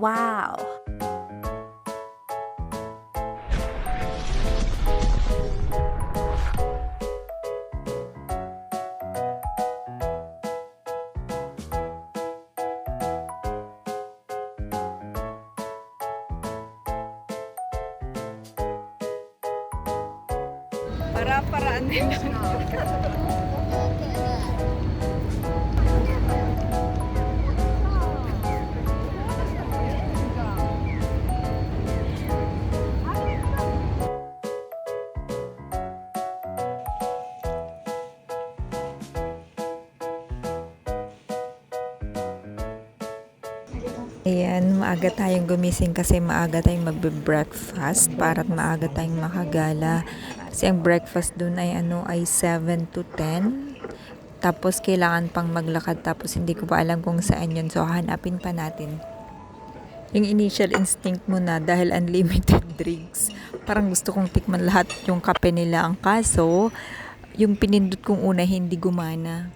Wow! Para-paraan din lang. Ayan, maaga tayong gumising kasi maaga tayong magbe-breakfast para maaga tayong makagala. Kasi ang breakfast dun ay ay 7 to 10. Tapos kailangan pang maglakad tapos hindi ko pa alam kung saan yun. So hanapin pa natin. Yung initial instinct mo na dahil unlimited drinks. Parang gusto kong tikman lahat yung kape nila. Ang kaso, yung pinindot kong una hindi gumana.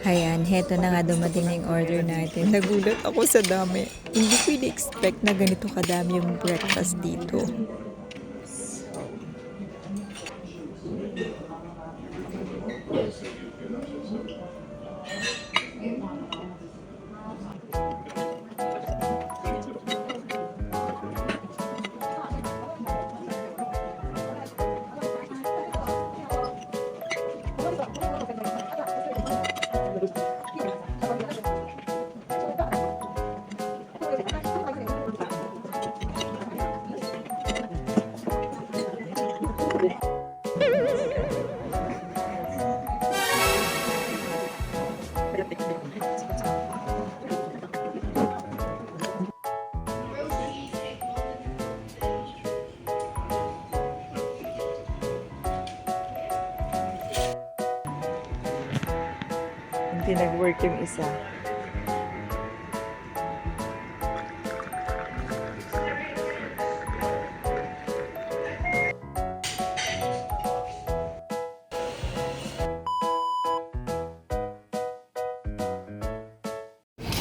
Ayan, heto na nga dumating na yung order natin. Nagulat ako sa dami. Hindi ko in-expect na ganito kadami yung breakfast dito. Hindi nag-work yung isa.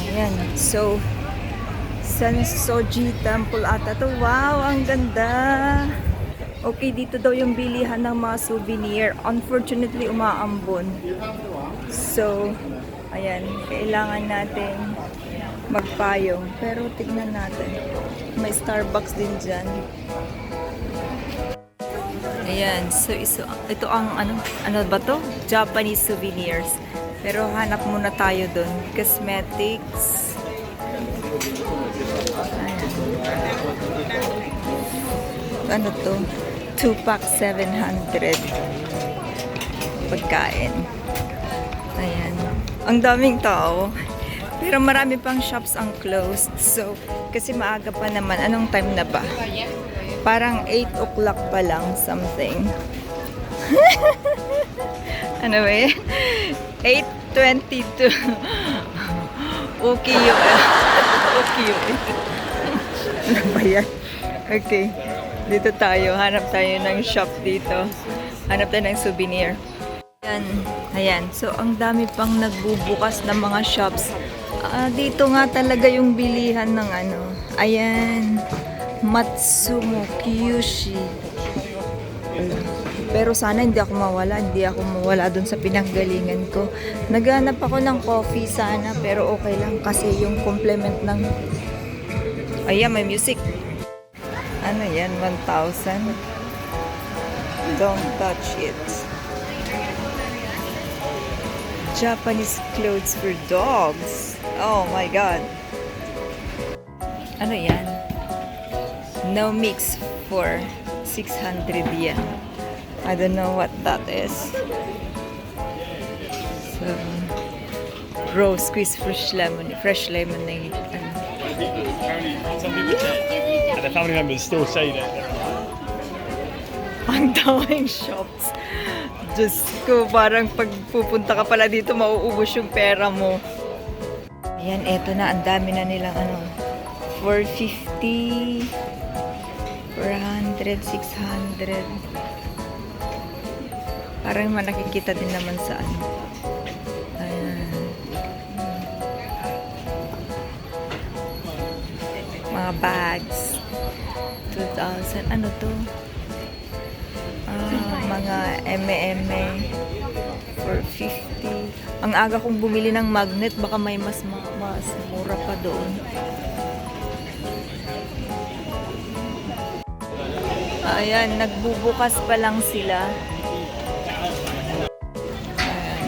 Ayan, so Sensoji Temple ata to. Wow, ang ganda! Okay, dito daw yung bilihan ng mga souvenir. Unfortunately, umaambon. So, ayan, kailangan natin magpayong. Pero tignan natin. May Starbucks din dyan. Ayan, so ito ang ano ba to? Japanese souvenirs. Pero hanap muna tayo dun. Cosmetics. Ayan. Ano to? 2-pack 700. Pagkain. Ayan. Ang daming tao. Pero marami pang shops ang closed. So, kasi maaga pa naman. Anong time na ba? Parang 8 o'clock pa lang something. Ano ba yun? 8:22. Okay yun. Okay yun. Ano ba yan? Okay. Dito tayo. Hanap tayo ng shop dito. Hanap tayo ng souvenir. Ayan. Ayan. So, ang dami pang nagbubukas ng mga shops. Dito nga talaga yung bilihan ng Ayan. Matsumo Kyushi. Pero sana hindi ako mawala dun sa pinanggalingan ko. Naghanap ako ng coffee sana, pero okay lang kasi yung complement ng ayan, may music. Ano yan? 1,000. Don't touch it. Japanese clothes for dogs. Oh my god. Ano yan? No mix for 600 yen. I don't know what that is. So, rose squeeze fresh lemonade. Some people did. And the family members still say that. Ang daming shops. Diyos ko, parang pag pupunta ka pala dito, mauubos yung pera mo. Ayan, eto na. Ang dami na nilang 450, 400, 600. Parang nakikita din naman sa Ayan. mga bags. 2,000. Ano to? Mga eme-eme for 50. Ang aga kong bumili ng magnet, baka may mas mura pa doon. Ayan, nagbubukas pa lang sila. Ayan.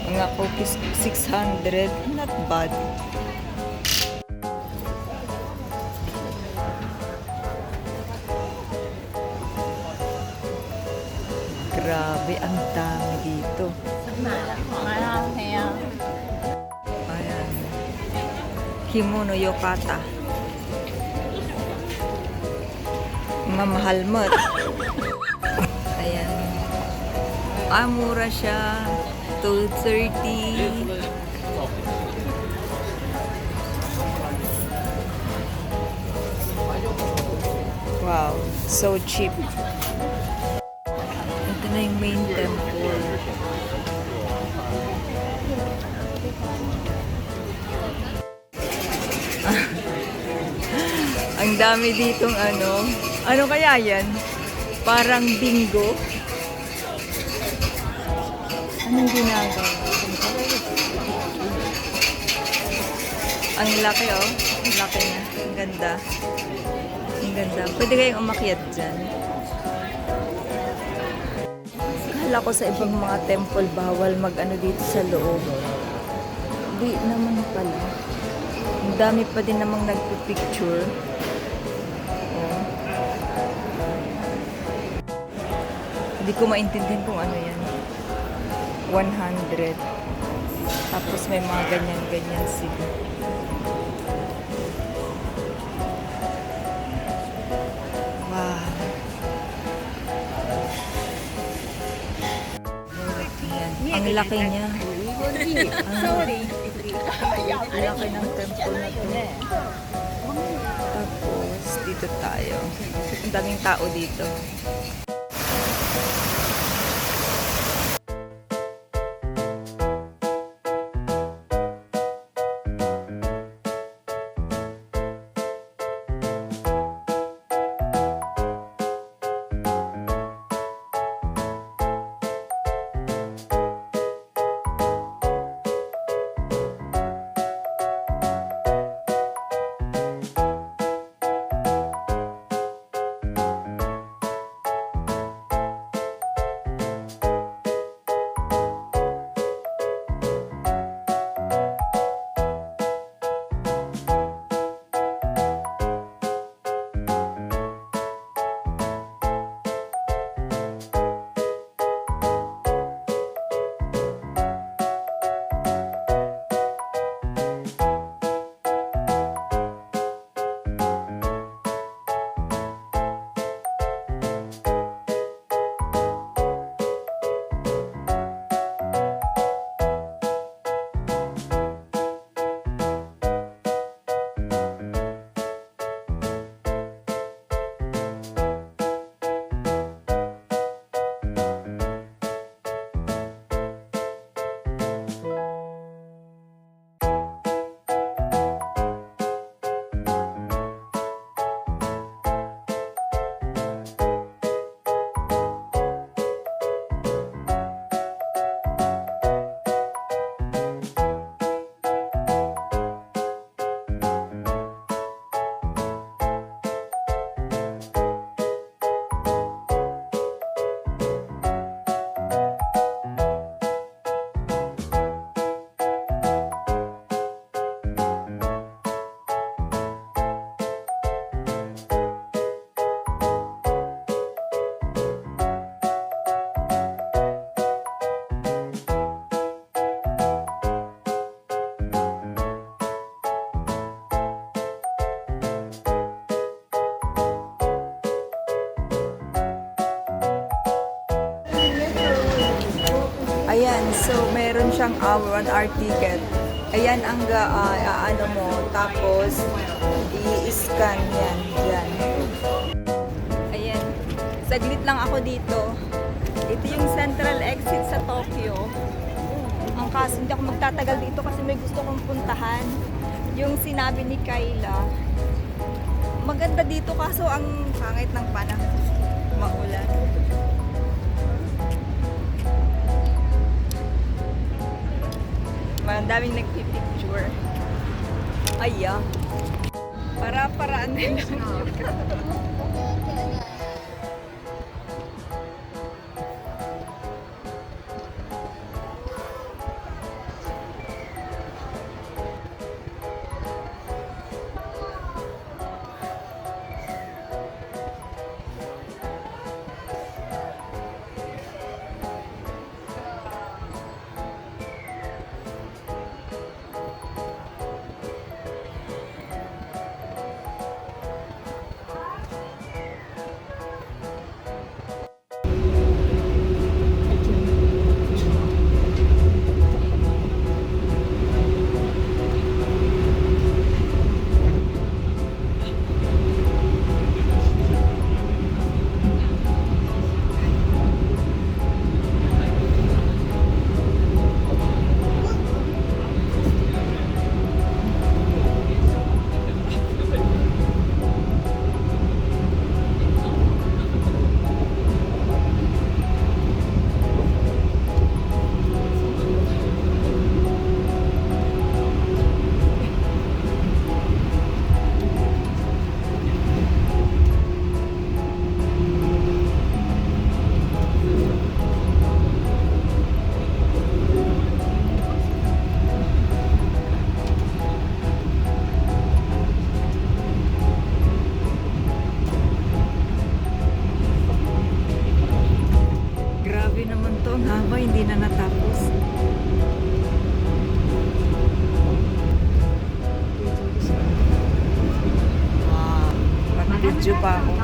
Mga cookies, 600. Not bad. Grabe, ang dami dito. Ayan. Kimono yokata. Mamahal mo. Ayan. Mura siya. 230. Wow, so cheap. Ito na yung main temple. Ang dami ditong ano. Ano kaya yan? Parang bingo. Anong ginagawa? Ang laki oh. Ang laki niya. Ang ganda. Ang ganda. Pwede kayong umakyat dyan. Akala ko sa ibang mga temple bawal mag-ano dito sa loob. Di naman pala. Ang dami pa din namang nagpipicture. Oh. Hindi ko maintindihan kung ano yan. 100. Tapos may mga ganyan-ganyan sila. Wow. Yan. Ang laki niya. Sorry. Ang laki ng temple na to. Tapos, dito tayo. Ang daming tao dito. Ayan, so meron siyang 1 hour ticket. Ayan ang ano mo, tapos i-scan yan, yan. Ayan, saglit lang ako dito. Ito yung central exit sa Tokyo. Ang kaso hindi ako magtatagal dito kasi may gusto kong puntahan. yung sinabi ni Kayla, maganda dito kaso ang pangit ng panahon. Maulan. Daming nagpipicture. Ay, para-paraan nila. Grabe naman to, ang haba, hindi na natapos. Wow, mag-video pa ako.